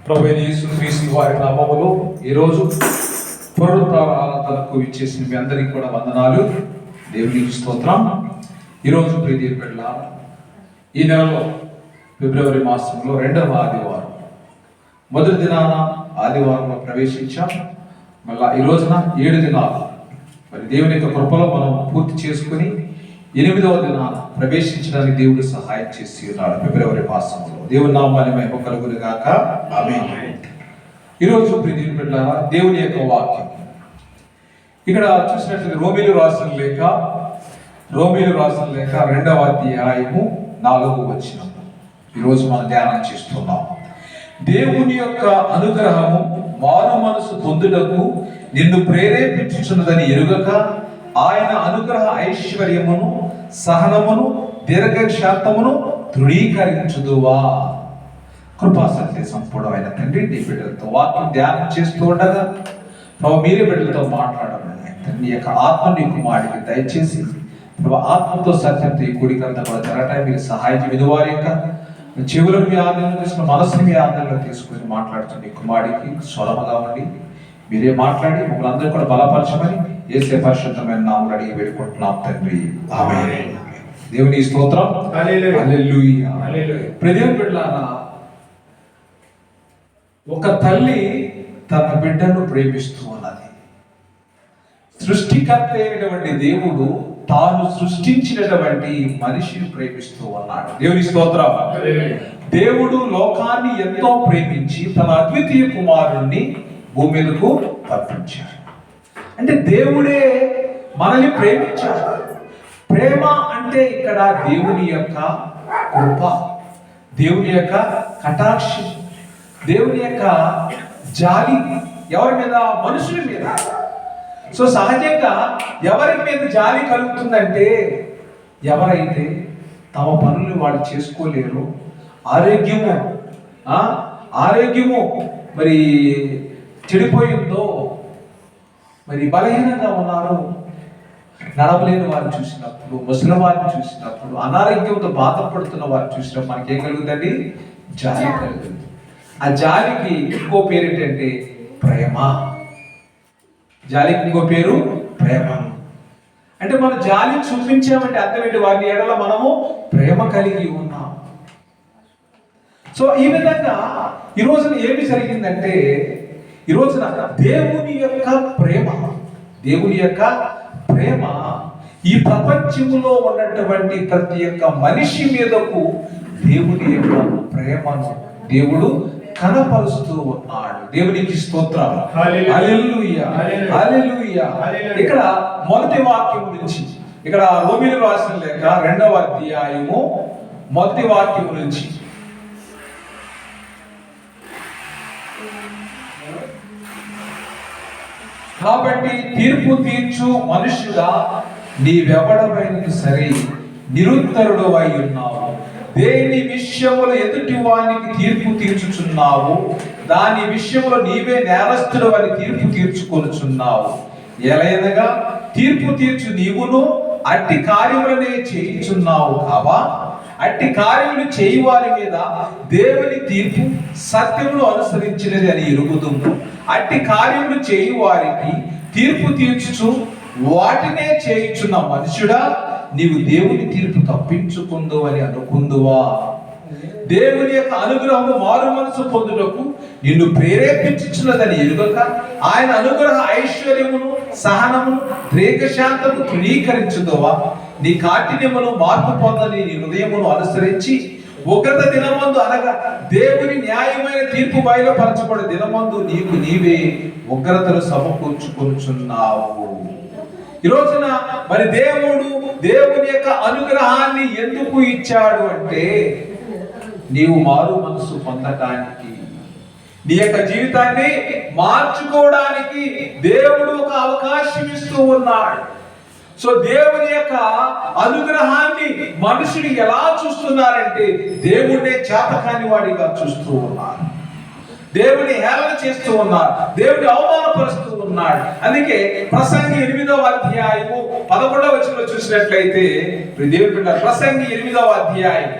ప్రభువైన యేసుక్రీస్తు వారి నామములో ఈరోజు పునరుత్థాన ఆరాధనకు ఇచ్చేసిన మీ అందరికీ కూడా వందనాలు. దేవునికి స్తోత్రం. ఈరోజు ప్రియ బిడ్డలారా, ఈ నెలలో ఫిబ్రవరి మాసంలో 2వ ఆదివారం, మొదటి దినాన ఆదివారంలో ప్రవేశించాం. మళ్ళా ఈ రోజున 7 దినాలు మరి దేవుని యొక్క కృపలో మనం పూర్తి చేసుకుని 8వ దినాన ప్రవేశించడానికి దేవుడు సహాయం చేసి ఉన్నాడు. ఫిబ్రవరి మాసంలో దేవుని నామాన్ని మహిమ కలుగును గాక. ఆమేన్. ఈరోజు ప్రియ బిడ్డలారా, దేవుని యొక్క వాక్యం ఇక్కడ చూసినట్లయితే రోమీయులు రాసిన లేఖ 2వ అధ్యాయము 4వ వచనం ఈరోజు మనం ధ్యానం చేస్తున్నాం. దేవుని యొక్క అనుగ్రహము మారు మనసు పొందుటకు నిన్ను ప్రేరేపించుచున్నదని ఎరుగక ఆయన అనుగ్రహ ఐశ్వర్యమును సహనమును దీర్ఘశాంతమును దృఢీకరించుదువా. కృపాసత్య సంపూర్ణమైన తండ్రి, నీ బిడ్డలతో వాక్యం ధ్యానం చేస్తూ ఉండగా ప్రభు మీరే బిడ్డలతో మాట్లాడాలని నీ యొక్క ఆత్మ నీ కుమారుడికి దయచేసి ప్రభు ఆత్మతో సత్యంతో ఈ కూడికంతా కూడా జరగటానికి మీరు సహాయం విధువారి యొక్క చెవులను మీ ఆదరణలో తీసుకుని మనసుని మీ ఆదరణలో తీసుకుని మాట్లాడుతున్న కుమారుడికి స్వరముగా ఉండి మీరే మాట్లాడి మమ్మల్ని అందరూ కూడా బలపరచమని యేసు పరిశుద్ధమైన నామములో అడిగి వేడుకుంటున్నాం తండ్రి. ఆమేన్. దేవుని స్తోత్రం. హల్లెలూయా. ప్రియ బిడ్డలారా, ఒక తల్లి తన బిడ్డను ప్రేమిస్తూ ఉన్నది. సృష్టికర్త అయినటువంటి దేవుడు తాను సృష్టించినటువంటి మనిషిని ప్రేమిస్తూ ఉన్నాడు. దేవుని స్తోత్రం. దేవుడు లోకాన్ని ఎంతో ప్రేమించి తన అద్వితీయ కుమారుణ్ణి భూమి మీదకు పంపించాడు. అంటే దేవుడే మనల్ని ప్రేమించాడు. ప్రేమ అంటే ఇక్కడ దేవుని యొక్క కృప, దేవుని యొక్క కటాక్షం, దేవుని యొక్క జాలి ఎవరి మీద? మనుషుల మీద. సో సహజంగా ఎవరి మీద జాలి కలుగుతుందంటే ఎవరైతే తమ పనులు వాళ్ళు చేసుకోలేరు, ఆరోగ్యము మరి చెడిపోయిందో, మరి బలహీనంగా ఉన్నారు, నడవలేని వారిని చూసినప్పుడు, ముసలి వారిని చూసినప్పుడు, అనారోగ్యంతో బాధపడుతున్న వారిని చూసినప్పుడు మనకి ఏం కలుగుతుంది? జాలి కలుగుతుంది. ఆ జాలికి ఇంకో పేరు ఏంటంటే ప్రేమ. జాలికి ఇంకో పేరు ప్రేమ. అంటే మనం జాలి చూపించామంటే అర్థం ఏంటి? వారి ఎడల మనము ప్రేమ కలిగి ఉన్నాం. సో ఈ విధంగా ఈ రోజున ఏమి జరిగిందంటే, ఈ రోజున దేవుని యొక్క ప్రేమ ఈ ప్రపంచంలో ఉన్నటువంటి ప్రతి ఒక్క మనిషి మీదకు దేవుని యొక్క ప్రేమను దేవుడు కనపరుస్తూ ఉన్నాడు. దేవునికి స్తోత్రం. హల్లెలూయా. హల్లెలూయా. ఇక్కడ మొదటి వాక్యం నుంచి, ఇక్కడ రోమీయులు రాసిన లేఖ 2వ అధ్యాయము మొదటి వాక్యం నుంచి, కాబట్టి తీర్పు తీర్చు మనుష్యుడా, నీవెవడమైనది సరే, నిరుత్తరుడు అయి ఉన్నావు. దేని విషయములో ఎదుటి వానికి తీర్పు తీర్చుచున్నావు, దాని విషయంలో నీవే నేరస్తుడు అని తీర్పు తీర్చుకొనుచున్నావు. ఎలయనగా తీర్పు తీర్చు నీవును అట్టి కార్యములనే చేయుచున్నావు కావా? అట్టి కార్యములు చేయి వారి మీద దేవుని తీర్పు సత్యమును అనుసరించినది అని ఎరుగుదుము. అట్టి కార్యములు చేయి వారికి తీర్పు తీర్చుచు వాటినే చేయుచున్న మనుషుడా, నీవు దేవుని తీర్పు తప్పించుకుందు అని అనుకుందువా? దేవుని యొక్క అనుగ్రహము మారు మనసు పొందుటకు నిన్ను ప్రేరేపించుచున్నదని ఎరుగక ఆయన అనుగ్రహ ఐశ్వర్యమును సహనమును దీర్ఘశాంతము తృణీకరించుదువా? నీ కాఠిన్యమును మార్పు పొందని నీ హృదయమును అనుసరించి ఉగ్రత దినమందు అనగా దేవుని న్యాయమైన తీర్పు బయలుపరచబడే దినమందు నీకు నీవే ఉగ్రతలు సమకూర్చుకొనుచున్నావు. ఈ రోజున మరి దేవుని యొక్క అనుగ్రహాన్ని ఎందుకు ఇచ్చాడు అంటే, నీవు మారు మనసు పొందటానికి, నీ యొక్క జీవితాన్ని మార్చుకోవడానికి దేవుడు ఒక అవకాశం ఇస్తూ ఉన్నాడు. సో దేవుని యొక్క అనుగ్రహాన్ని మనుషులు ఎలా చూస్తున్నారంటే, దేవుడినే చేతకాని వాడిగా చూస్తూ ఉన్నారు, దేవుని హేళన చేస్తూ ఉన్నారు, దేవుని అవమానపరుస్తూ ఉన్నాడు. అందుకే ప్రసంగి 8వ అధ్యాయము 11వ వచనంలో చూసినట్లయితే, దేవుని ప్రసంగి 8వ అధ్యాయం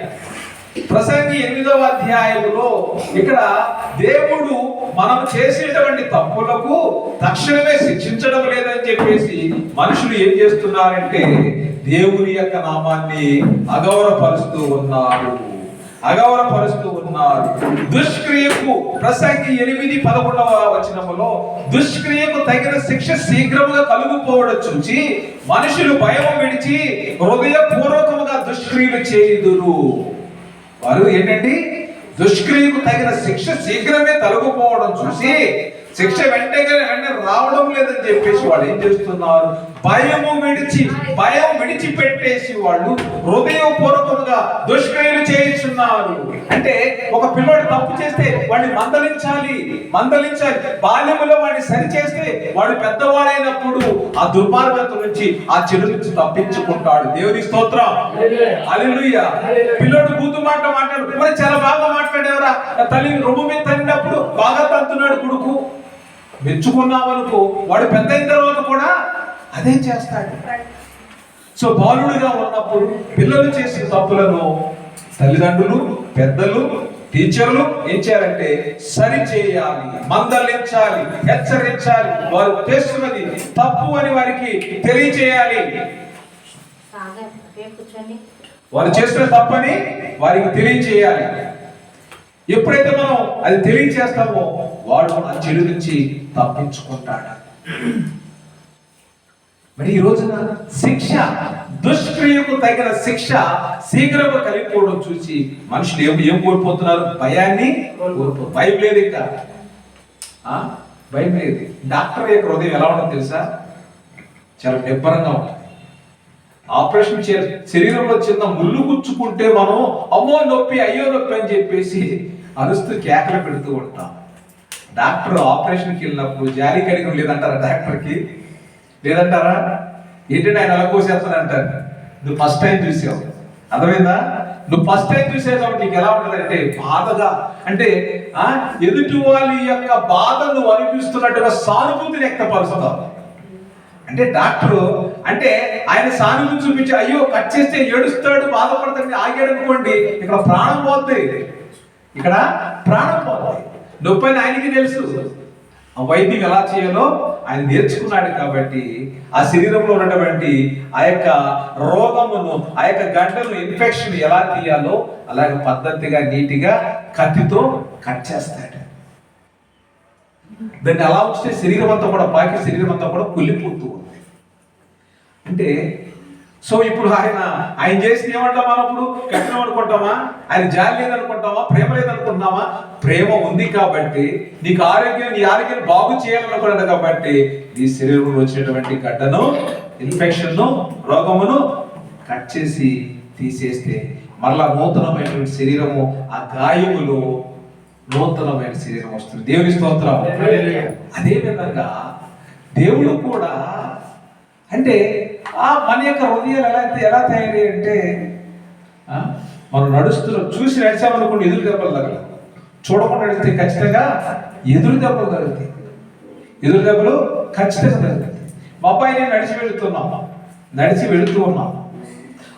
ప్రసంగి 8వ అధ్యాయంలో ఇక్కడ దేవుడు మనం చేసేటువంటి తప్పులకు తక్షణమే శిక్షించడం లేదని చెప్పేసి మనుషులు ఏం చేస్తున్నారంటే దేవుని యొక్క నామాన్ని అగౌరవపరుస్తూ ఉన్నారు. దుష్క్రియకు ప్రసంగి 8:11 వచనములో దుష్క్రియకు తగిన శిక్ష శీఘ్రముగా కలుగుపోవడం చూచి మనుషులు భయం విడిచి హృదయపూర్వకముగా దుష్క్రియలు చేయుదురు. వారు ఏంటండి, దుష్క్రియకు తగిన శిక్ష శీఘ్రమే తొలగిపోవడం చూసి శిక్ష వెంటనే రావడం లేదని చెప్పేసి వాళ్ళు ఏం చేస్తున్నారు, భయం విడిచిపెట్టేసి వాళ్ళు హృదయపూర్వకంగా దుష్క్రియలు చేయిస్తున్నారు. అంటే ఒక పిల్లోడు తప్పు చేస్తే వాడిని మందలించాలి. బాల్యములో వాడిని సరి చేస్తే వాడు పెద్దవాడైనప్పుడు ఆ దుర్మార్గత నుంచి ఆ చెడు నుంచి తప్పించుకుంటాడు. దేవుని స్తోత్రం, హల్లెలూయా. పిల్లోడు బూతు మాట్లాడు, మరి చాలా బాగా మాట్లాడేవరా, తల్లి రొమ్ము మీద తల్లినప్పుడు బాగా తంతున్నాడు కొడుకు, మెచ్చుకున్నామనుకో వాడు పెద్ద అయిన తర్వాత కూడా అదే చేస్తాడు. సో బాలుడిగా ఉన్నప్పుడు పిల్లలు చేసిన తప్పులను తల్లిదండ్రులు, పెద్దలు, టీచర్లు ఏం చేయాలంటే సరి చేయాలి, మందలించాలి, హెచ్చరించాలి. వారు చేస్తున్నది తప్పు అని వారికి తెలియచేయాలి. వారు చేస్తున్న తప్పని వారికి తెలియచేయాలి. ఎప్పుడైతే మనం అది తెలియచేస్తామో వాడు ఆ చెడు నుంచి తప్పించుకుంటాడు. మరి ఈ రోజున శిక్ష, దుష్క్రియకు తగిన శిక్ష శీఘ్రంగా కలిగిపోవడం చూసి మనుషులు ఏం కోల్పోతున్నారు, భయాన్ని కోల్పోతున్నారు. భయం లేదు, ఇంకా భయం లేదు. డాక్టర్ యొక్క హృదయం ఎలా ఉంటుందో తెలుసా, చాలా నిబ్బరంగా ఉంటుంది. ఆపరేషన్ శరీరంలో చిన్న ముళ్ళు గుచ్చుకుంటే మనం అమ్మో నొప్పి, అయ్యో నొప్పి అని చెప్పేసి అరుస్తూ కేకలు పెడుతూ ఉంటాం. డాక్టర్ ఆపరేషన్కి వెళ్ళినప్పుడు జాలి కడిగం లేదంటారా డాక్టర్కి? లేదంటారా? ఏంటంటే ఆయన అలా కోసేస్తాను అంటారు. నువ్వు ఫస్ట్ టైం చూసావు, అర్థమైందా? నువ్వు ఫస్ట్ టైం చూసావు కాబట్టి నీకు ఎలా ఉంటుంది అంటే బాధగా, అంటే ఎదుటి వాళ్ళ యొక్క బాధను అనిపిస్తున్నట్టుగా సానుభూతిని వ్యక్తపరుస్తావు. అంటే డాక్టరు అంటే ఆయన సానుభూతి చూపించి అయ్యో కట్ చేస్తే ఏడుస్తాడు, బాధపడతాడు, ఆగాడు అనుకోండి, ఇక్కడ ప్రాణం పోతుంది. నొప్పి అని ఆయనకి తెలుసు. ఆ వైద్యం ఎలా చేయాలో ఆయన నేర్చుకున్నాడు కాబట్టి ఆ శరీరంలో ఉన్నటువంటి ఆ యొక్క రోగమును, ఆ యొక్క గడ్డను, ఇన్ఫెక్షన్ ఎలా తీయాలో అలాగే పద్ధతిగా నీటిగా కత్తితో కట్ చేస్తాడు. దాన్ని అలా ఉంచితే శరీరం అంతా కూడా పాకి శరీరం అంతా కూడా కుళ్ళిపోతూ ఉంది. అంటే సో ఇప్పుడు ఆయన చేసిన ఏమంటాం మనం? ఇప్పుడు కఠినం అనుకుంటామా? ఆయన జాలి లేదనుకుంటామా? ప్రేమ లేదనుకుంటున్నామా? ప్రేమ ఉంది కాబట్టి నీ ఆరోగ్యం బాగు చేయాలనుకున్నాడు కాబట్టి నీ శరీరంలో వచ్చేటువంటి గడ్డను, ఇన్ఫెక్షన్ను, రోగమును కట్ చేసి తీసేస్తే మరలా నూతనమైనటువంటి శరీరము, ఆ గాయములో నూతనమైన శరీరం వస్తుంది. దేవుని స్తోత్రం. అదే విధంగా దేవుడు కూడా అంటే మన యొక్క హృదయాలు ఎలా తయారీ అంటే మనం చూసి నడిచామనుకోండి ఎదురు దెబ్బలు తగలవు. చూడకుండా నడిస్తే ఖచ్చితంగా ఎదురు దెబ్బలు తగులుతాయి. ఎదురు దెబ్బలు ఖచ్చితంగా తగులుతాయి. మా అబ్బాయి నేను నడిచి వెళుతూ ఉన్నాం.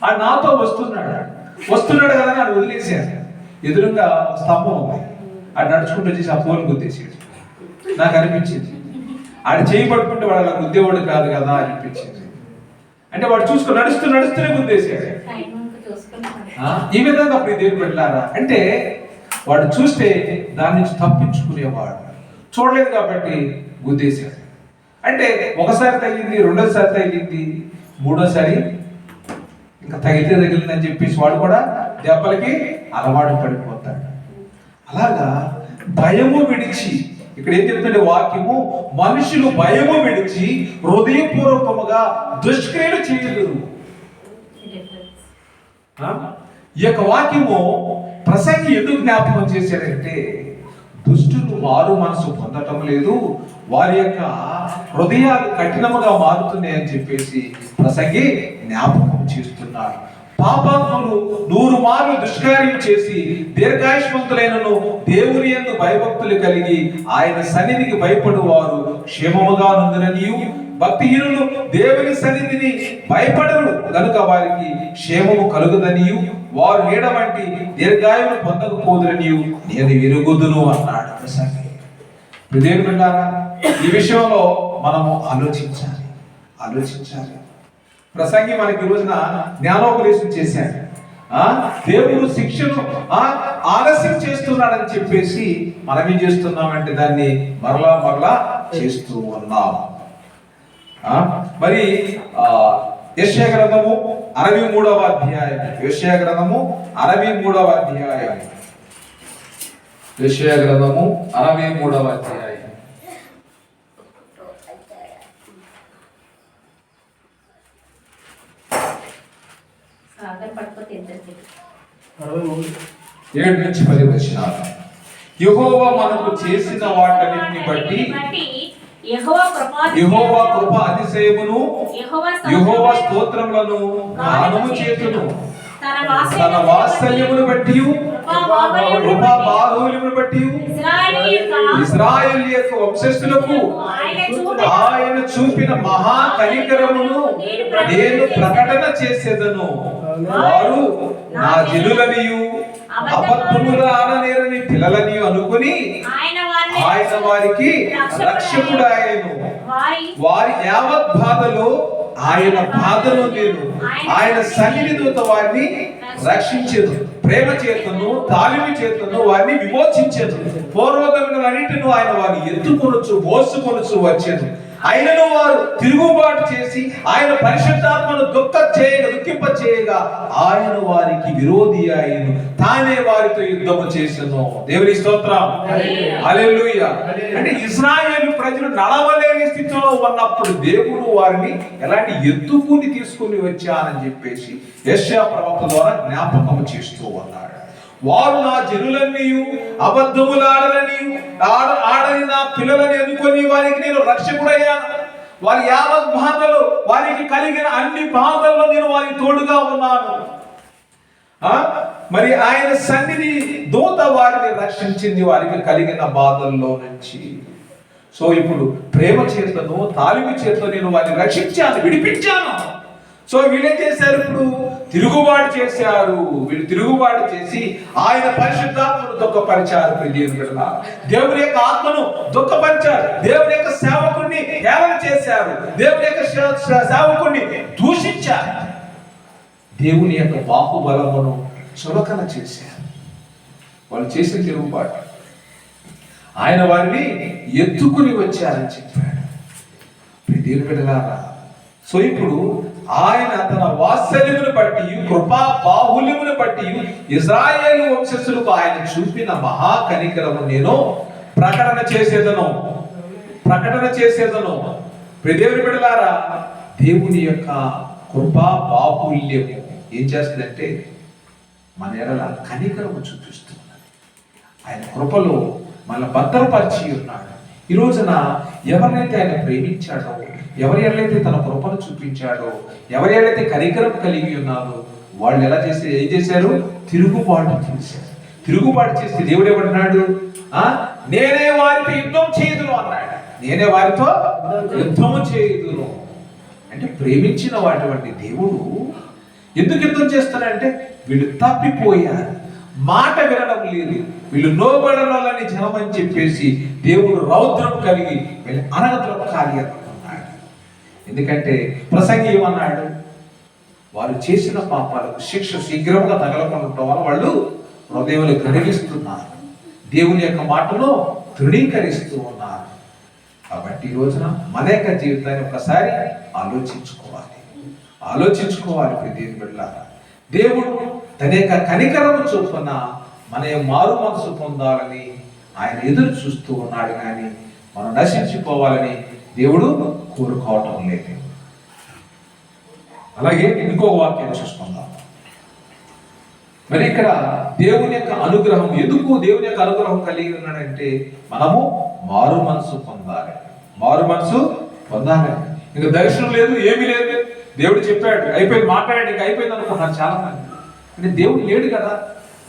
ఆ నాతో వస్తున్నాడు కదా అని వదిలేసాను. ఎదురుగా స్తంభం ఉంది, ఆడు నడుచుకుంటూ వచ్చేసి ఆ పోలు గుద్దేసాడు. నాకు అనిపించింది ఆడు చేయి పట్టుకుంటే వాడు అలా గుద్దేవాడు కాదు కదా అనిపించింది. అంటే వాడు నడుస్తూనే గుద్దేసాడు. ఈ విధంగా అప్పుడు దేవుడు వెళ్ళారా అంటే వాడు చూస్తే దాని నుంచి తప్పించుకునేవాడు. చూడలేదు కాబట్టి గుద్దేశాడు. అంటే ఒకసారి తగిలింది, రెండోసారి తగిలింది, మూడోసారి ఇంకా తగిలిందని చెప్పేసి వాడు కూడా దెబ్బలకి అలవాటు పడిపోతాడు. అలాగా భయము విడిచి, ఇక్కడ ఏం చెప్తుంటే వాక్యము, మనుషులు భయము విడిచి హృదయపూర్వకముగా దుష్క్రియలు చేయలేరు. ఈ యొక్క వాక్యము ప్రసంగి ఎందుకు జ్ఞాపకం చేశాడంటే దుష్టులు మారు మనసు పొందటం లేదు, వారి యొక్క హృదయాలు కఠినముగా మారుతున్నాయని చెప్పేసి ప్రసంగి జ్ఞాపకం చేస్తున్నాడు. పాపాత్ములు 100 మార్లు దుష్కార్యం చేసి దీర్ఘాయుష్మంతులైనను దేవుని యందు భయభక్తులు కలిగి ఆయన సన్నిధికి భయపడు వారు క్షేమముగా నుందుననియు భక్తిహీనులు దేవుని సన్నిధిని భయపడరు కనుక వారికి క్షేమము కలుగుదనియు వారు నీడ వంటి దీర్ఘాయువును పొందకపోదురనియు నేను ఎరుగుదును అన్నాడు ప్రసంగి. దేవుని బిడ్డలారా, ఈ విషయంలో మనము ఆలోచించాలి. ప్రసంగి మనకి ఈ రోజున జ్ఞానోపదేశం చేశాడు. దేవుడు శిక్షను ఆలస్యం చేస్తున్నాడని చెప్పేసి మనం ఏం చేస్తున్నామంటే దాన్ని మరలా చేస్తూ ఉన్నాం. మరి యెషయా గ్రంథము 63వ అధ్యాయం, యెషయా గ్రంథము 63వ అధ్యాయం, యెషయా గ్రంథము 63వ అధ్యాయం. ఏడు నుంచి 10 వచనాలు. యెహోవా మనకు చేసిన వాటన్నిటిని బట్టి యెహోవా కృప అతిశయమును యెహోవా స్తోత్రములను గానము చేతును. తన వాత్సల్యమును బట్టి కృపా బాహుల్యమును బట్టి ఇశ్రాయేలు యొక్క వంశస్థులకు ఆయన చూపిన మహా కనికరమును నేను ప్రకటన చేసేదను. వారు నా జనులనియు అబద్ధములు ఆడనేరని పిల్లలని అనుకుని ఆయన వారికి రక్షకుడాయను. వారి యావత్ బాధలో ఆయన బాధలో నేను ఆయన సన్నిధి దూత వారిని రక్షించేది. ప్రేమ చేతను తాలిమి చేతను వారిని విమోచించేది. పూర్వగమనులన్నిటిని ఆయన వారిని ఎత్తుకొనొచ్చు మోసుకొనొచ్చు వచ్చేది. ఆయనను వారు తిరుగుబాటు చేసి ఆయన పరిశుద్ధాత్మను దుఃఖింప చేయగా ఆయన వారికి విరోధి అయ్యను, తానే వారితో యుద్ధము చేసెను. దేవుని స్తోత్రం, హల్లెలూయా. అంటే ఇశ్రాయేలు ప్రజలు నడవలేని స్థితిలో ఉన్నప్పుడు దేవుడు వారిని ఎలాంటి ఎత్తుకుని తీసుకుని వచ్చానని చెప్పేసి యెషయా ప్రవక్త ద్వారా జ్ఞాపకం చేస్తూ ఉన్నాడు. వారు నా జనులన్నీ ఆడని నా పిల్లలని అనుకొని వారికి నేను రక్షకుడయ్యాను. వారి యావత్ బాధలు వారికి కలిగిన అన్ని బాధల్లో నేను వారికి తోడుగా ఉన్నాను. మరి ఆయన సన్నిధి దూత వారిని రక్షించింది వారికి కలిగిన బాధల్లో నుంచి. సో ఇప్పుడు ప్రేమ చేతను తాలిమి చేతను నేను వారిని రక్షించాను, విడిపించాను. సో వీళ్ళేం చేశారు? ఇప్పుడు తిరుగుబాటు చేశారు. వీళ్ళు తిరుగుబాటు చేసి ఆయన పరిశుద్ధాత్మను దుఃఖపరిచారు. దేవుని యొక్క ఆత్మను దుఃఖపరిచారు. దేవుని యొక్క సేవకుడిని హేళన చేశారు. దేవుని యొక్క సేవకుడిని దూషించారు. దేవుని యొక్క బాహుబలమును చులకన చేశారు. వాళ్ళు చేసిన తిరుగుబాటు. ఆయన వారిని ఎత్తుకుని వచ్చారని చెప్పాడు. దేవుని బిడ్డలారా, సో ఇప్పుడు ఆయన తన వాత్సల్యమును బట్టి కృపా బాహుల్యమును బట్టి ఇశ్రాయేలు వంశస్థులకు ఆయన చూపిన మహా కనికరము నేను ప్రకటన చేసేదను. దేవుని బిడ్డలారా, దేవుని యొక్క కృపా బాహుల్యము ఏం చేస్తుందంటే మన ఎడల కనికరము చూపిస్తుంది. ఆయన కృపలో మన భద్రపరిచి ఉన్నాడు. ఈ రోజున ఎవరినైతే ఆయన ప్రేమించాడో, ఎవరి ఎడలైతే తన కృపను చూపించాడో, ఎవరి ఎడలైతే కనికరం కలిగి ఉన్నారో వాళ్ళు ఏం చేశారు? తిరుగుబాటు చేస్తే దేవుడు ఏమన్నాడు? నేనే వారితో యుద్ధం చేయదును అన్నాడు. నేనే వారితో యుద్ధము చేయదును అంటే ప్రేమించిన వాటి దేవుడు ఎందుకు యుద్ధం చేస్తాడంటే వీళ్ళు తప్పిపోయారు, మాట వినడం లేదు, వీళ్ళు లోబడలని జనం అని చెప్పేసి దేవుడు రౌద్రం కలిగి వీళ్ళు అనగద్రొక్కాలి అనుకున్నాడు. ఎందుకంటే ప్రసంగి ఏమన్నాడు? వారు చేసిన పాపాలకు శిక్ష శీఘ్రంగా తగలకుండా వల్ల వాళ్ళు హృదయంలో గ్రహిస్తున్నారు, దేవుని యొక్క మాటను తృణీకరిస్తూ ఉన్నారు. కాబట్టి ఈ రోజున మన యొక్క జీవితాన్ని ఒకసారి ఆలోచించుకోవాలి. దేవుని బిడ్డలారా, దేవుడు తన యొక్క కనికరము చొప్పున మన మారు మనసు పొందాలని ఆయన ఎదురు చూస్తూ ఉన్నాడు, కానీ మనం నశించిపోవాలని దేవుడు కోరుకోవటం లేదు. అలాగే ఇంకో వాక్యం చూసుకుందాం. మరి ఇక్కడ దేవుని యొక్క అనుగ్రహం, ఎందుకు దేవుని యొక్క అనుగ్రహం కలిగి ఉన్నాడంటే మనము మారు మనసు పొందాలి. ఇంకా దర్శనం లేదు, ఏమీ లేదు. దేవుడు చెప్పాడు, అయిపోయింది, మాట్లాడాడు, ఇంకా అయిపోయింది అనుకున్నారు చాలా మంది. అంటే దేవుడు లేడు కదా,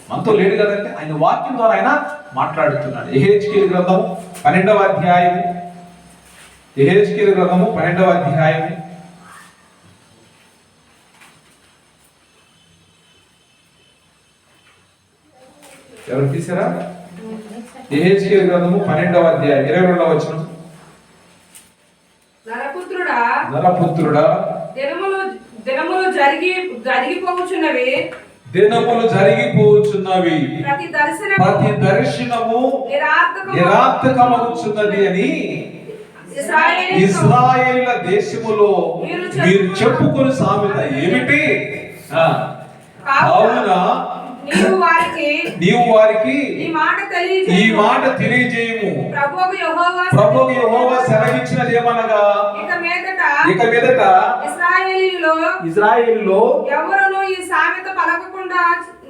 మనతో లేడు కదా అంటే ఆయన వాక్యం ద్వారా ఆయన మాట్లాడుతున్నాడు. యెహెజ్కేలు గ్రంథం 12వ అధ్యాయం యెహెజ్కేలు గ్రంథము 12వ అధ్యాయం. ఎవరు తీసారా? యెహెజ్కేలు గ్రంథము 12వ అధ్యాయం 22వ వచనం. నరపుత్రుడా, దినములు జరిగిపోవచ్చున్నవి, ప్రతి దర్శనము నిరర్థకమగుచున్నది అని ఇశ్రాయేలుల దేశములో మీరు చెప్పుకుని సామెత ఏమిటి? కావున నీవు వారికి ఈ మాట తెలియజేయము. ప్రభువు యెహోవా సెలవిచ్చినది ఏమనగా, ఇక మీదట ఇశ్రాయేలులో ఎవరును ఈ సామెత పలకకుండా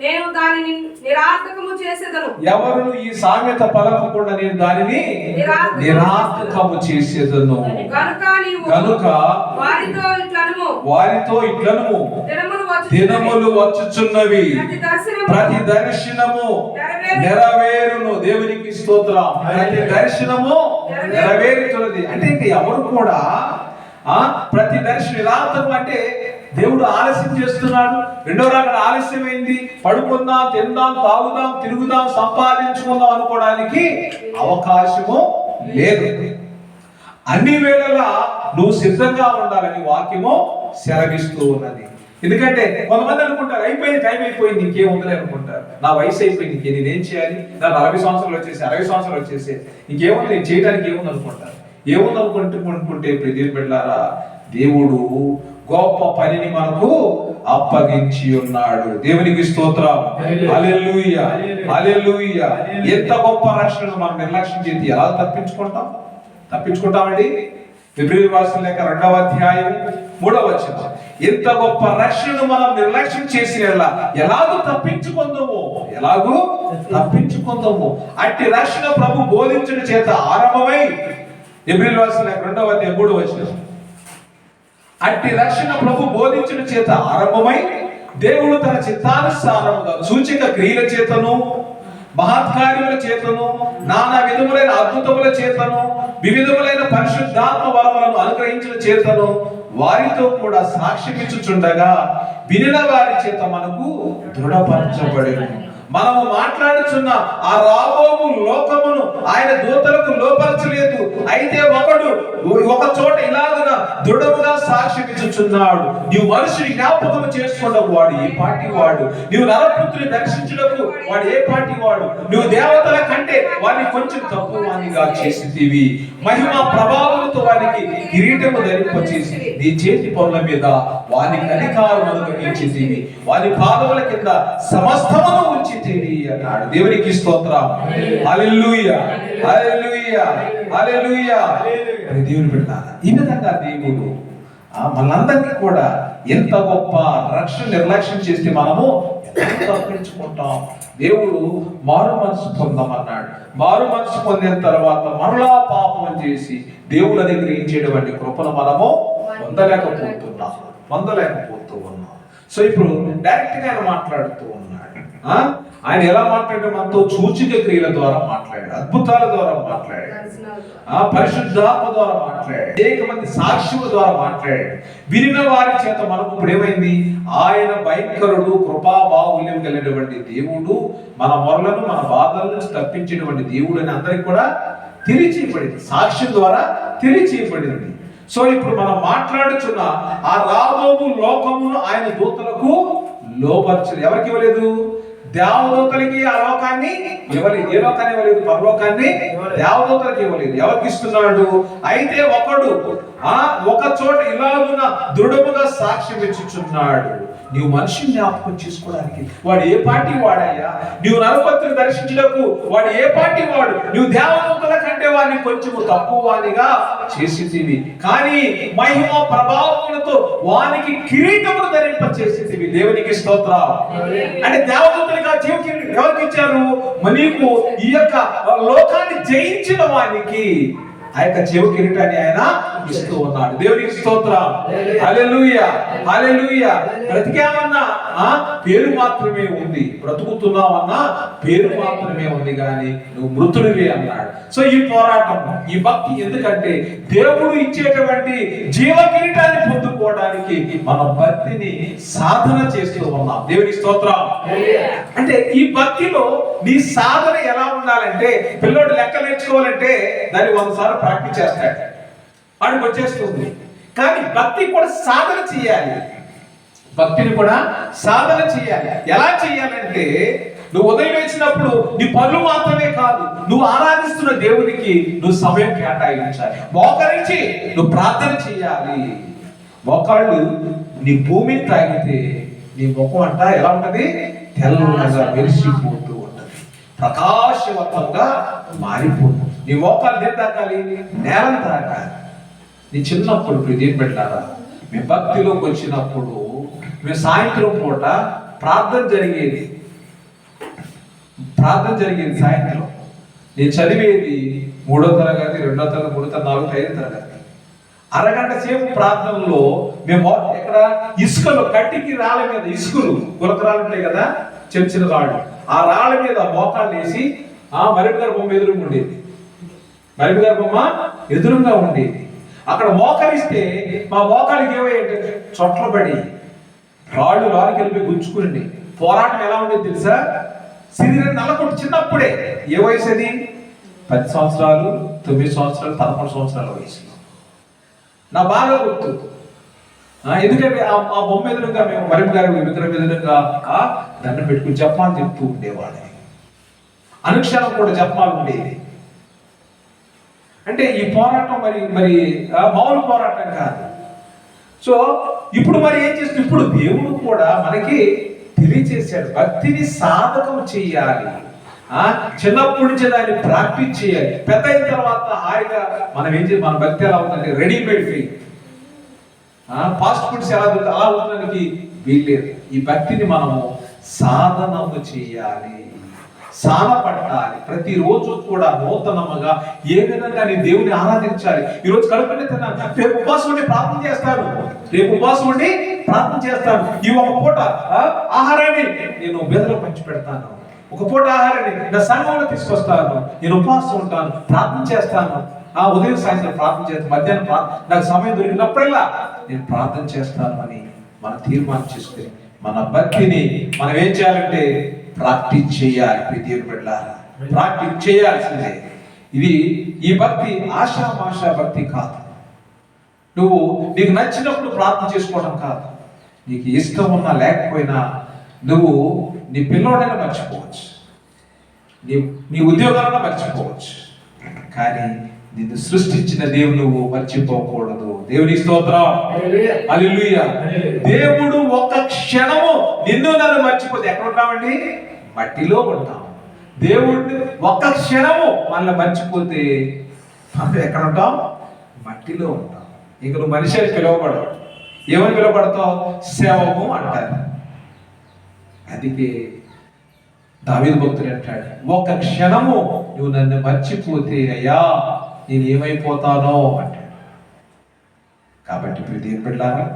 నేను దానిని నిరర్థకము చేసేదను. ఎవరును ఈ సామెత పలకకుండా నేను దానిని నిరర్థకము చేసేదను. కనుక వారితో ఇట్లనుము, దినములు వచ్చుచున్నవి, ప్రతి దర్శనము నెరవేరును. దేవునికి స్తోత్రం. ప్రతి దర్శనము నెరవేరుతున్నది అంటే ఇంక ఎవరు కూడా ప్రతి దర్శనం నిరార్థకం అంటే దేవుడు ఆలస్యం చేస్తున్నాడు. రెండో రకం ఆలస్యమైంది, పడుకుందాం, తిందాం, తాగుదాం, తిరుగుదాం, సంపాదించుకుందాం అనుకోవడానికి అవకాశము లేదు. అన్ని వేళలా నువ్వు సిద్ధంగా ఉండాలని వాక్యము సెలవిస్తూ ఉన్నది. ఎందుకంటే కొంతమంది అనుకుంటారు అయిపోయింది, టైం అయిపోయింది, ఇంకేముందని అనుకుంటారు. నా వయసు అయిపోయింది, ఇంకే నేనేం చేయాలి, నా 40 సంవత్సరాలు వచ్చేసి 60 సంవత్సరాలు వచ్చేసి ఇంకేముంది, నేను చేయడానికి ఏముంది అనుకుంటారు. ఏముంది అనుకుంటే ప్రతి బిడ్డలారా, దేవుడు గొప్ప పనిని మనకు అప్పగించి ఉన్నాడు. దేవునికి స్తోత్రం. హల్లెలూయా, హల్లెలూయా. ఎంత గొప్ప రక్షణను మనం నిర్లక్ష్యం చేసి ఎలా తప్పించుకుంటామండి? ఫిబ్రవరి రాసిన లేఖ 2వ అధ్యాయం 3వ వచనం. ఎంత గొప్ప రక్షణను మనం నిర్లక్ష్యం చేసి ఎలాగూ తప్పించుకుందాము. అట్టి రక్షణ ప్రభు బోధించిన చేత ఆరంభమై, ఫిబ్రవరి రాసిన లేఖ 2వ అధ్యాయం 3వ వచనం. అట్టి రక్షణ ప్రభు బోధించిన చేత ఆరంభమై, దేవుడు తన చిత్తానుసారముగా సూచక క్రియల చేతను, మహత్కార్యముల చేతను, నానా విధములైన అద్భుతముల చేతను, వివిధములైన పరిశుద్ధాత్మ వరములను అనుగ్రహించిన చేతను వారితో కూడా సాక్ష్యమిచ్చుచుండగా వినిన వారి చేత మనకు దృఢపరచబడెను. మనము మాట్లాడుచున్న ఆ రాబోవు లోకమును ఆయన దూతలకు లోపరచలేదు. అయితే ఒక చోట ఇలాగున దృఢముగా సాక్ష్యమిచ్చుచున్నాడు. నీవు మనుషుని జ్ఞాపకము చేసుకున్నప్పుడు వాడు ఏ పార్టీ వాడు, నీవు నరపుత్రుని దర్శించుటకు వాడు ఏ పార్టీ వాడు, నువ్వు దేవతల కంటే వాడిని కొంచెం తక్కువ వానిగా చేసిందివి, మహిమ ప్రభావంతో వానికి కిరీటము ధరింపచేసి నీ చేతి పనుల మీద వానికి అధికారం అనుగ్రహించింది, వాని పాదముల కింద సమస్తమును ఉంచితివి అన్నాడు. దేవునికి స్తోత్రం. హల్లెలూయా, హల్లెలూయా, హల్లెలూయా. దేవుని బిడ్డలారా, ఈ విధంగా దేవుడు మనందరికీ కూడా ఎంత గొప్ప రక్షణ నిర్లక్ష్యం చేస్తే మనము తప్పించుకుంటాం. దేవుడు మారు మనసు పొందమన్నాడు. మారు మనసు పొందిన తర్వాత మరలా పాపం చేసి దేవుడు అనుగ్రహించేటువంటి కృపను మనము పొందలేకపోతూ ఉన్నాం. సో ఇప్పుడు డైరెక్ట్ గా ఆయన మాట్లాడుతూ ఉన్నాడు. ఆయన ఎలా మాట్లాడాడు? మనతో సూచిక క్రియల ద్వారా మాట్లాడాడు, అద్భుతాల ద్వారా మాట్లాడాడు, పరిశుద్ధాత్మ ద్వారా మాట్లాడాడు, అనేక మంది సాక్షుల ద్వారా మాట్లాడాడు. వినిన వారి చేత మనకు ఇప్పుడు ఏమైంది? ఆయన భయంకరుడు, కృపా బాహుల్యం కలిగినటువంటి దేవుడు, మన మొరలను మన బాధల నుంచి తప్పించేటువంటి దేవుడు అని అందరికి కూడా తెలియచేయబడింది, సాక్ష్యం ద్వారా తెలియచేయబడింది. సో ఇప్పుడు మనం మాట్లాడుచున్న ఆ రాబోవు లోకమును ఆయన దూతలకు లోపరచలేదు. ఎవరికి ఇవ్వలేదు? దేవదూతలకి ఆ లోకాన్ని ఇవ్వలేదు. ఏ లోకాన్ని ఇవ్వలేదు? పరలోకాన్ని దేవదూతలకి ఇవ్వలేదు. ఎవరికి ఇస్తున్నాడు? అయితే ఒక చోట ఇలాగున దృఢముగా సాక్ష్యం ఇచ్చుచున్నాడు. నీవు మనిషిని జ్ఞాపకం చేసుకోవడానికి వాడు ఏ పార్టీ వాడయ్యా? నీవు నరపత్రిని దర్శించడానికి వాడు ఏ పార్టీ వాడు? నువ్వు దేవదూతల కంటే వాడిని కొంచెం తక్కువ వానిగా చేసేది, కానీ మహిమ ప్రభావములతో వానికి కిరీటమును ధరింపచేసేది. దేవునికి స్తోత్రం. అంటే దేవదూతలకు ఆ జీవ కిరీటం ఎవరికి ఇచ్చారు? నీకు ఈ యొక్క లోకాన్ని జయించిన వానికి ఆ యొక్క జీవ కిరీటాన్ని ఆయన ఇస్తూ ఉన్నాడు. దేవునికి స్తోత్రం. హల్లెలూయా, హల్లెలూయా. బ్రతికామన్నా పేరు మాత్రమే ఉంది, బ్రతుకుతున్నామన్నా పేరు మాత్రమే ఉంది, కానీ నువ్వు మృతుడివి అన్నాడు. సో ఈ పోరాటం, ఈ భక్తి ఎందుకంటే దేవుడు ఇచ్చేటువంటి జీవ కిరీటాన్ని పొందుకోవడానికి మన భక్తిని సాధన చేస్తూ ఉన్నాం. దేవునికి స్తోత్రం. అంటే ఈ భక్తిలో నీ సాధన ఎలా ఉండాలంటే, పిల్లోడు లెక్క నేర్చుకోవాలంటే దాన్ని 100 సార్లు ప్రాక్టీస్ చేస్తాడు, వాడికి వచ్చేస్తుంది. కానీ భక్తి కూడా సాధన చేయాలి, భక్తిని కూడా సాధన చేయాలి. ఎలా చేయాలంటే, నువ్వు ఉదయం వేసినప్పుడు నీ పనులు మాత్రమే కాదు, నువ్వు ఆరాధిస్తున్న దేవునికి నువ్వు సమయం కేటాయించాలి. మోకరించి నువ్వు ప్రార్థన చేయాలి. మోకాళ్ళు నీ భూమిని తాగితే నీ ముఖం అంట ఎలా ఉంటది? తెల్లగా మెరిసిపోతూ ఉంటది, ప్రకాశవంతంగా మారిపోతుంది. నీ మోకాలు నేను తాకాలి, నేలను తాకాలి. నీ చిన్నప్పుడు ఏం పెట్టారా, మీ భక్తిలోకి వచ్చినప్పుడు మేము సాయంత్రం పూట ప్రార్థన జరిగేది సాయంత్రం. నేను చదివేది 3వ తరగతి, 2వ తరగతి, 3వ తరగతి, 4వ, 5వ తరగతి. అరగంట సేపు ప్రార్థనలో మేము ఎక్కడ ఇసుకలు, కట్టికి రాళ్ళ మీద ఇసుకలు, గులకరాళ్ళు ఉంటాయి కదా, చిన్న చిన్న రాళ్ళు, ఆ రాళ్ళ మీద మోకాళ్ళు వేసి మరిపి గారి బొమ్మ ఎదురుగా ఉండేది, మరిపి గారి బొమ్మ ఎదురుగా ఉండేది. అక్కడ మోకరిస్తే మా మోకాలికి ఏమయ్యంటే చొట్ల పడి రాళ్ళు రాళ్ళకి వెళ్ళి గుంజుకుని పోరాటం ఎలా ఉండేది తెలుసా? శరీరం నల్లకొట్టు. చిన్నప్పుడే ఏ వయసు అది? 10 సంవత్సరాలు, 9 సంవత్సరాలు, 11 సంవత్సరాల వయసులో నా బాగా గుర్తు. ఎందుకంటే ఆ బొమ్మ ఎదురుగా మేము మరిపి గారి విగ్రహం ఎదురుగా దండం పెట్టుకుని జపాలు చెప్తూ ఉండేవాళ్ళని. అనుక్షణం కూడా జపాలు ఉండేది. అంటే ఈ పోరాటం మరి మామూలు పోరాటం కాదు. సో ఇప్పుడు మరి ఏం చేస్తుంది? ఇప్పుడు దేవుడు కూడా మనకి తెలియచేశాడు, భక్తిని సాధకం చేయాలి. చిన్నప్పటి నుంచి దాన్ని ప్రాక్టీస్ చేయాలి. పెద్ద అయిన తర్వాత హాయిగా మనం ఏం చేయాలి? మన భక్తి ఎలా ఉందంటే రెడీమేడ్ ఫెయిత్, ఫాస్ట్ ఫుడ్స్ ఎలా అవుతుంది అలా ఉండడానికి వీల్లేదు. ఈ భక్తిని మనము సాధనము చేయాలి, సానపట్టాలి. ప్రతిరోజు కూడా నూతనముగా ఏ విధంగా నేను దేవుని ఆరాధించాలి. ఈరోజు కడుపునే తిన్నాను, రేపు ఉపవాసం ఉండి ప్రార్థన చేస్తాను, రేపు ఉపవాసం ఉండి ప్రార్థన చేస్తాను. ఈ ఒక పూట ఆహారాన్ని నేను బేదలకు పంచి పెడతాను, ఒక పూట ఆహారాన్ని నా సంఘంలో తీసుకొస్తాను, నేను ఉపవాసం ఉంటాను, ప్రార్థన చేస్తాను. ఉదయం సాయంత్రం ప్రార్థన చేస్తాను, మధ్యాహ్నం నాకు సమయం దొరికినప్పుడల్లా నేను ప్రార్థన చేస్తాను అని మనం తీర్మానం చేసుకుని మన భక్తిని మనం ఏం చేయాలంటే ప్రాక్టీస్ చేయాలి. ప్రతి బిడ్డలారా ప్రాక్టీస్ చేయాల్సిందే. ఈ భక్తి ఆషామాషా భక్తి కాదు. నువ్వు నీకు నచ్చినప్పుడు ప్రార్థన చేసుకోవడం కాదు. నీకు ఇష్టం ఉన్నా లేకపోయినా నువ్వు నీ పిల్లోడైనా మర్చిపోవచ్చు, నీ ఉద్యోగాలను మర్చిపోవచ్చు, కానీ నిన్ను సృష్టించిన దేవుడు నువ్వు మర్చిపోకూడదు. దేవుని స్తోత్రం. హల్లెలూయా. దేవుడు ఒక్క క్షణము నిన్ను నన్ను మర్చిపోతే ఎక్కడ ఉంటామండి? మట్టిలో ఉంటాం. దేవుడు ఒక్క క్షణము మనల్ని మర్చిపోతే మనం ఎక్కడ ఉంటాం? మట్టిలో ఉంటాం. ఇక నువ్వు మనిషి అని పిలువబడవు. ఏమని పిలువబడతావు? సేవము అంటారు. అందుకే దావీదు భక్తుడు అంటాడు, ఒక్క క్షణము నువ్వు నన్ను మర్చిపోతే అయ్యా నేను ఏమైపోతానో అంటాడు. కాబట్టి ప్రియ బిడ్డలారా,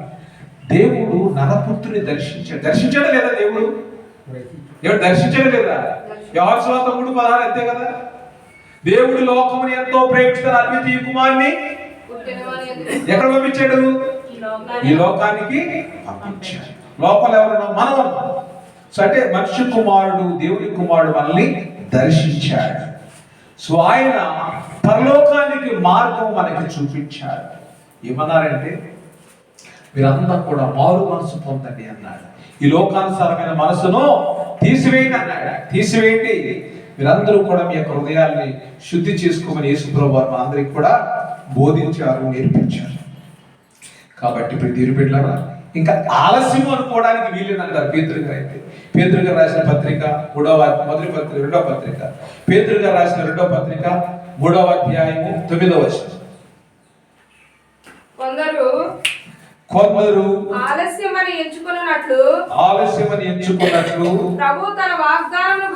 దేవుడు నరపుత్రుని దర్శించాడు లేదా? దేవుడు దర్శించడం లేదా? యోహాను సువార్త 3:16 అంతే కదా. దేవుడు లోకముని ఎంతో ప్రేమించిన అద్వితీయ కుమారుని ఎక్కడ పంపించాడు? ఈ లోకానికి పంపించాడు. లోపల ఎవరన్నా మనం సో అంటే మనుష్య కుమారుడు, దేవుని కుమారుడు మనల్ని దర్శించాడు. సో ఆయన పరలోకానికి మార్గం మనకి చూపించాడు. ఏమన్నారంటే, మీరంతా కూడా మారు మనసు పొందండి అన్నాడు. ఈ లోకానుసారమైన మనసును తీసివేయండి అన్నాడు. తీసివేయండి, మీరందరూ కూడా మీ యొక్క హృదయాల్ని శుద్ధి చేసుకోమని యేసుప్రభువు వారు మనందరికి కూడా బోధించారు, నేర్పించారు. కాబట్టి ఇప్పుడు తీరుపెట్టారా ఇంకా ఆలస్యం అనుకోవడానికి వీలేనంటారు పేతురు గారు. అయితే పేతురు గారు రాసిన పత్రిక 3వ పత్రిక 2వ పత్రిక, పేతురు గారు రాసిన 2వ పత్రిక 3వ అధ్యాయము 9వ వచనం. కొందరు ఆలస్యమని ఎంచుకున్నట్లు ప్రభు తన వాగ్దానం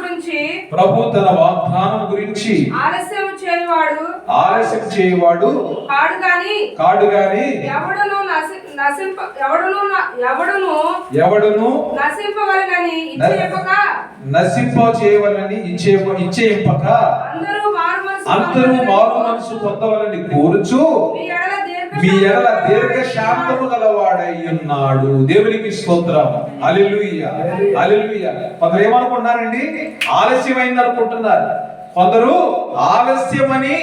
గురించి ఆలస్యం చేయు ఆలస్యం చేయవాడు కాడు గాని ఎవడును నశింప చేయవలని ఇచ్చేయింపక అందరూ మారు మనసు పొందవలని కోరుచు మీ ఎడల దీర్ఘ శాంతము గలవాడై ఉన్నాడు. దేవునికి స్తోత్రం. హల్లెలూయా, హల్లెలూయా. కొందరు ఏమనుకుంటున్నారండి? ఆలస్యమైంది అనుకుంటున్నారు. కొందరు ఆలస్యమని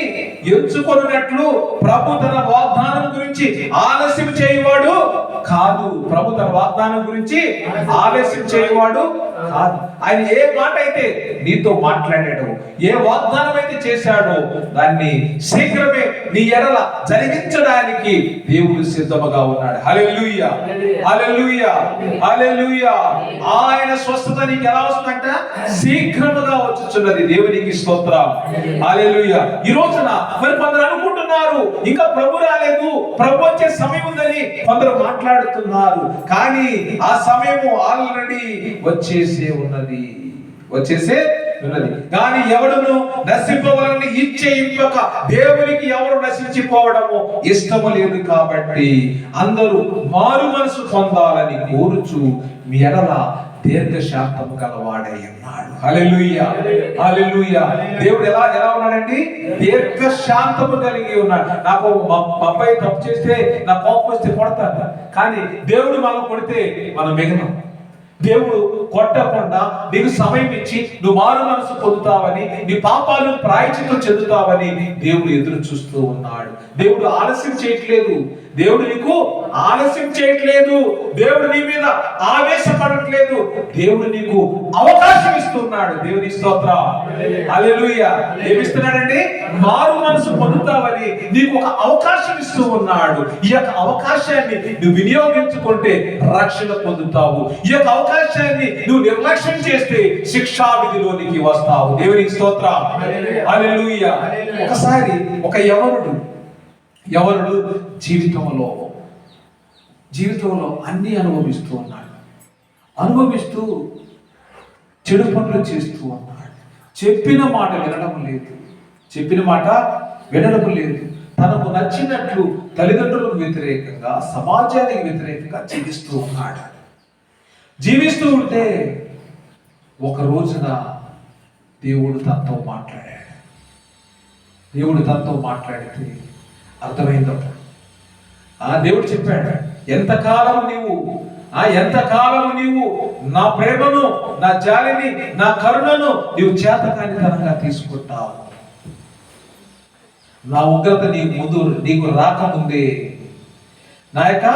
ఎంచుకొన్నట్లు ప్రభు తన వాగ్దానం గురించి ఆలస్యం చేయవాడు కాదు. ప్రభు తన వాగ్దానం గురించి ఆలస్యం చేయవాడు కాదు. ఆయన ఏ మాట అయితే నీతో మాట్లాడాడు, ఏ వాగ్దానం అయితే చేశాడో దాన్ని శీఘ్రమే నీ ఎడల జరిగించడానికి దేవుడు సిద్ధముగా ఉన్నాడు. హల్లెలూయా, హల్లెలూయా, హల్లెలూయా. ఆయన స్వస్థత నీకు ఎలా వస్తుందంట? శీఘ్రముగా వచ్చుచున్నది. దేవునికి స్తోత్రం. హల్లెలూయా. ఈ రోజున మరి కొందరు అనుకుంటున్నారు ఇంకా ప్రభు రాలేదు, ప్రభు వచ్చే సమయం ఉందని కొందరు మాట్లాడుతున్నారు. కానీ ఆ సమయము ఆల్రెడీ వచ్చేసే ఉన్నది. కానీ ఎవడును నశింపవలని ఇచ్చేయింపక దేవునికి ఎవరు నశించిపోవడము ఇష్టము లేదు. కాబట్టి అందరూ మారు మనసు పొందాలని కోరుచు మీ ఎడల దీర్ఘ శాంతము గలవాడై ఉన్నాడు. హల్లెలూయా, హల్లెలూయా. దేవుడు ఎలా ఉన్నాడండి? దీర్ఘ శాంతము కలిగి ఉన్నాడు. నాకు మా అబ్బాయి తప్పు చేస్తే నా కోపం వస్తే కొడతాడు, కానీ దేవుడు మనం కొడితే మనం మిగనం. దేవుడు కొట్టకుండా నీకు సమయం ఇచ్చి నువ్వు మారు మనసు పొందుతావని, నీ పాపాలు ప్రాయశ్చిత్తం చెందుతావని దేవుడు ఎదురు చూస్తూ ఉన్నాడు. దేవుడు ఆలస్యం చేయట్లేదు. దేవుడు నీకు ఆలస్యం చేయట్లేదు. దేవుడు నీ మీద ఆవేశపడట్లేదు. దేవుడు నీకు అవకాశం ఇస్తున్నాడు. దేవుని స్తోత్రం. హల్లెలూయా. ఏమిస్తున్నాడండి? మారు మనసు పొందుతావని నీకు ఒక అవకాశం ఇస్తూ ఉన్నాడు. ఈ యొక్క అవకాశాన్ని నువ్వు వినియోగించుకుంటే రక్షణ పొందుతావు. ఈ యొక్క అవకాశాన్ని నువ్వు నిర్లక్ష్యం చేస్తే శిక్షా విధిలోనికి వస్తావు. దేవునికి స్తోత్రం. హల్లెలూయా. ఒకసారి ఒక యవనుడు జీవితంలో అన్ని అనుభవిస్తూ ఉన్నాడు. అనుభవిస్తూ చెడు పనులు చేస్తూ ఉన్నాడు. చెప్పిన మాట వినడం లేదు. తనకు నచ్చినట్లు తల్లిదండ్రులకు వ్యతిరేకంగా, సమాజానికి వ్యతిరేకంగా జీవిస్తూ ఉంటే ఒక రోజున దేవుడు తనతో మాట్లాడితే అర్థమైందప్పుడు దేవుడు చెప్పాడు, ఎంతకాలం నీవు నా ప్రేమను, నా జాలిని, నా కరుణను నీవు చేతకానితనంగా తీసుకుంటావు. నా ఉగ్రత నీకు రాకముందే, నా యొక్క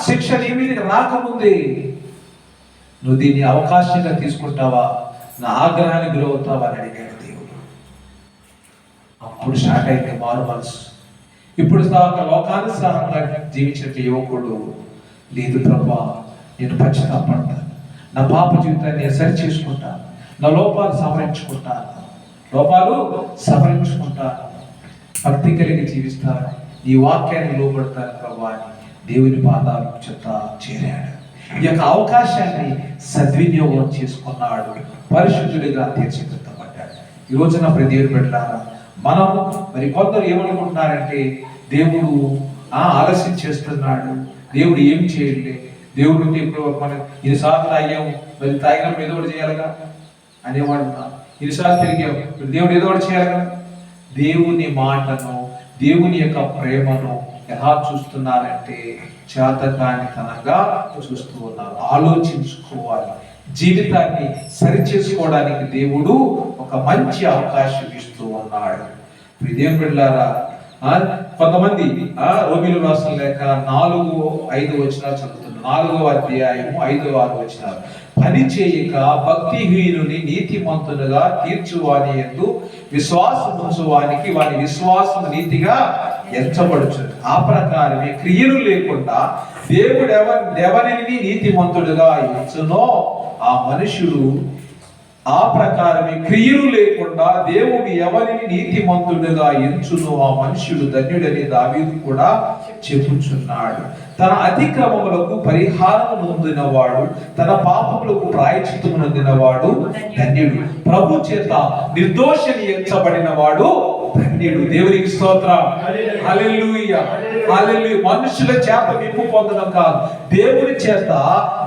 శిక్ష నీ మీదకి రాకముందే నువ్వు దీన్ని అవకాశంగా తీసుకుంటావా, నా ఆగ్రహానికి గురవుతావా అని అడిగాడు దేవుడు. అప్పుడు స్టార్ట్ అయింది మారు మనసు. ఇప్పుడు లోకానుసారంగా జీవించిన యువకుడు, లేదు ప్రభా, నేను పశ్చాత్తాపడతాను, నా పాప జీవితాన్ని నేను సరి చేసుకుంటాను, నా లోపాలు సవరించుకుంటాను, భక్తి కలిగి జీవిస్తాను, ఈ వాక్యాన్ని లోబడతాను ప్రభా అని దేవుని పాదాల చెంత చేరాడు. ఈ యొక్క అవకాశాన్ని సద్వినియోగం చేసుకున్నాడు. పరిశుద్ధుడిగా తీర్చిదిద్దబడ్డాడు. ఈ రోజున దేవుని బిడ్డలారా, మనము మరి కొందరు ఏమనుకుంటున్నారంటే దేవుడు ఆలస్యం చేస్తున్నాడు, దేవుడు ఏం చేయలే, దేవుడు ఇప్పుడు మనం ఇన్నిసార్లు అయ్యాము, మరి తాగినప్పుడు ఏదో ఒకటి చేయాలిగా అనేవాడు. ఇన్నిసార్లు తిరిగాము, దేవుడు ఏదో ఒకటి చేయాలిగా. దేవుని మాటను, దేవుని యొక్క ప్రేమను ఎలా చూస్తున్నారంటే చేతకానితనంగా చూస్తూ ఉన్నారు. ఆలోచించుకోవాలి. జీవితాన్ని సరిచేసుకోవడానికి దేవుడు ఒక మంచి అవకాశం ఇస్తూ ఉన్నాడు. దేవుని బిడ్డలారా, కొంతమంది రోమీయుల రాసిన లేఖ 4:5 వచనాలు చదువుతున్నారు. 4వ అధ్యాయము 5-6 వచనాలు. పని చేయక భక్తిహీనుని నీతిమంతునిగా తీర్చువాని యందు విశ్వాసముంచువానికి వాని విశ్వాసం నీతిగా ఎంచబడుచున్నది. ఆ ప్రకారమే క్రియలు లేకుండా దేవుడు ఎవరిని నీతిమంతుడుగా ఎంచునో ఆ మనుషుడు, ఆ ప్రకారమే క్రియలు లేకుండా దేవుడు ఎవరిని నీతిమంతుడుగా ఎంచునో ఆ మనుషుడు ధన్యుడని దావీదు కూడా చెప్పుచున్నాడు. తన అతిక్రమములకు పరిహారం నొందినవాడు, తన పాపములకు ప్రాయశ్చిత్తము నొందినవాడు ధన్యుడు. ప్రభు చేత నిర్దోషిని ఎంచబడిన వాడు ధన్యుడు. ధన్యుడు. దేవునికి స్తోత్రం. హల్లెలూయా, హల్లెలూయా. మనుషుల చేత మెప్పు పొందడం కాదు, దేవుని చేత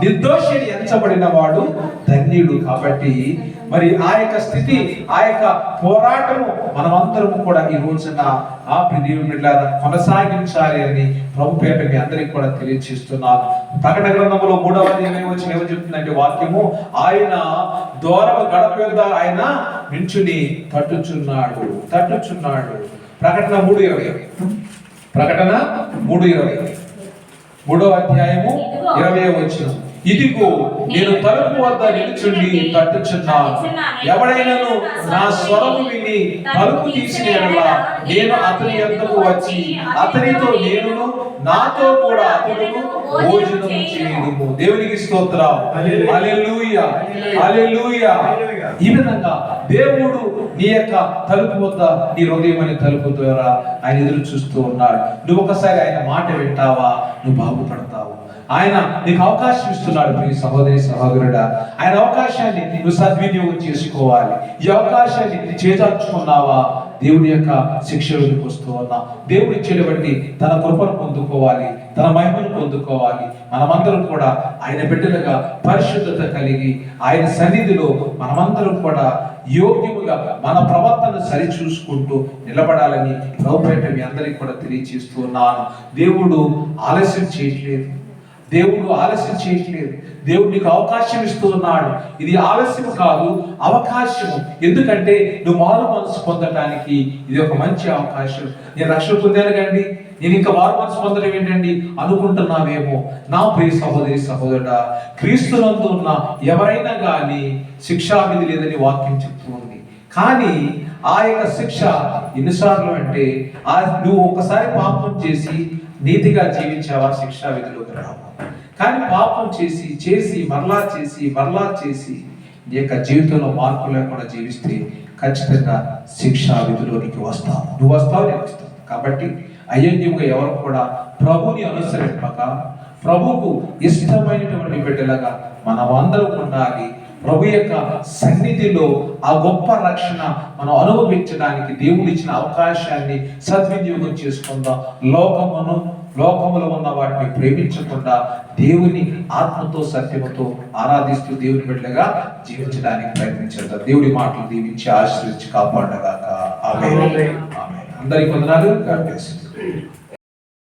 నిర్దోషిని ఎంచబడిన వాడు ధన్యుడు. కాబట్టి మరి ఆ యొక్క స్థితి, ఆ యొక్క పోరాటము మనమందరము కూడా ఈ రోజున ఆ దేవుని కొనసాగించాలి అని ప్రభు పేట మీ అందరికి కూడా తెలియజేస్తున్నాను. ప్రకటన గ్రంథంలో 3వ అధ్యాయం ఏమని చెప్తుందంటే వాక్యము, ఆయన ద్వారము గడప యొద్ద ఆయన నించుని తట్టుచున్నాడు. ప్రకటన 3:20. ప్రకటన 3:20, 3వ అధ్యాయము 20వ వచనం. ఇదిగో నేను తలుపు వద్ద నిలుచుండి తట్టుచున్నాను. ఎవడైనాను నా స్వరము విని తలుపు తీసిన యెడల నేను అతని యొద్దకు వచ్చి అతనితో నేనును నాతో కూడా అతడును భోజనం చేయుదుము. దేవునికి స్తోత్రం. హల్లెలూయా, హల్లెలూయా. ఈ విధంగా దేవుడు నీ యొక్క తలుపు వద్ద, నీ హృదయం అనే తలుపు ద్వారా ఆయన ఎదురు చూస్తూ ఉన్నాడు. నువ్వు ఒకసారి ఆయన మాట వింటావా, నువ్వు బాగుపడతావు. ఆయన నీకు అవకాశం ఇస్తున్నాడు. ప్రియ సహోదరి సహోదరుడా, ఆయన అవకాశాన్ని నువ్వు సద్వినియోగం చేసుకోవాలి. ఈ అవకాశాన్ని చేజార్చుకున్నావా, దేవుడి యొక్క శిక్షలోకి వస్తూ ఉన్నా, దేవుడి ఇచ్చేటువంటి తన కృపను పొందుకోవాలి, తన మహిమను పొందుకోవాలి. మనమందరం కూడా ఆయన బిడ్డలుగా పరిశుద్ధత కలిగి ఆయన సన్నిధిలో మనమందరం కూడా యోగ్యముగా మన ప్రవర్తన సరిచూసుకుంటూ నిలబడాలని ప్రభుపేట మీ అందరికీ కూడా తెలియజేస్తూ ఉన్నాను. దేవుడు ఆలస్యం చేయట్లేదు. దేవుడు నీకు అవకాశం ఇస్తూ ఉన్నాడు. ఇది ఆలస్యం కాదు, అవకాశము. ఎందుకంటే నువ్వు మారు మనసు పొందడానికి ఇది ఒక మంచి అవకాశం. నేను రక్షణ పొందాను కండి, నేను ఇంకా మారు మనసు పొందడం ఏంటండి అనుకుంటున్నావేమో. నా ప్రియ సహోదరి సహోదరుడా, క్రీస్తునందు ఉన్న ఎవరైనా కానీ శిక్షా విధి లేదని వాక్యం చెప్తూ ఉంది. కానీ ఆ యొక్క శిక్ష ఎన్నిసార్లు అంటే, నువ్వు ఒక్కసారి పాపం చేసి నీతిగా జీవించావా, శిక్షా విధిలోకి రావు. కానీ పాపం చేసి మరలా చేసి నీ యొక్క జీవితంలో మార్పు లేకుండా జీవిస్తే ఖచ్చితంగా శిక్షా విధిలోనికి వస్తావు. నువ్వు వస్తావు, నేను వస్తావు. కాబట్టి అయోగ్యంగా ఎవరు కూడా ప్రభుని అనుసరింపక ప్రభువుకు ఇష్టమైనటువంటి బిడ్డలుగా మనం అందరం ఉండాలి. ప్రభు యొక్క సన్నిధిలో ఆ గొప్ప రక్షణ మనం అనుభవించడానికి దేవుడు ఇచ్చిన అవకాశాన్ని సద్వినియోగం చేసుకుందాం. లోకములో ఉన్న వాటిని ప్రేమించకుండా దేవుని ఆత్మతో సత్యముతో ఆరాధిస్తూ దేవుని బిడ్డగా జీవించడానికి ప్రయత్నించేద్దాం. దేవుడి మాటలు దీవించి ఆశీర్వదించి కాపాడగాక. ఆమేన్. అందరికీ వందనాలు. God bless you.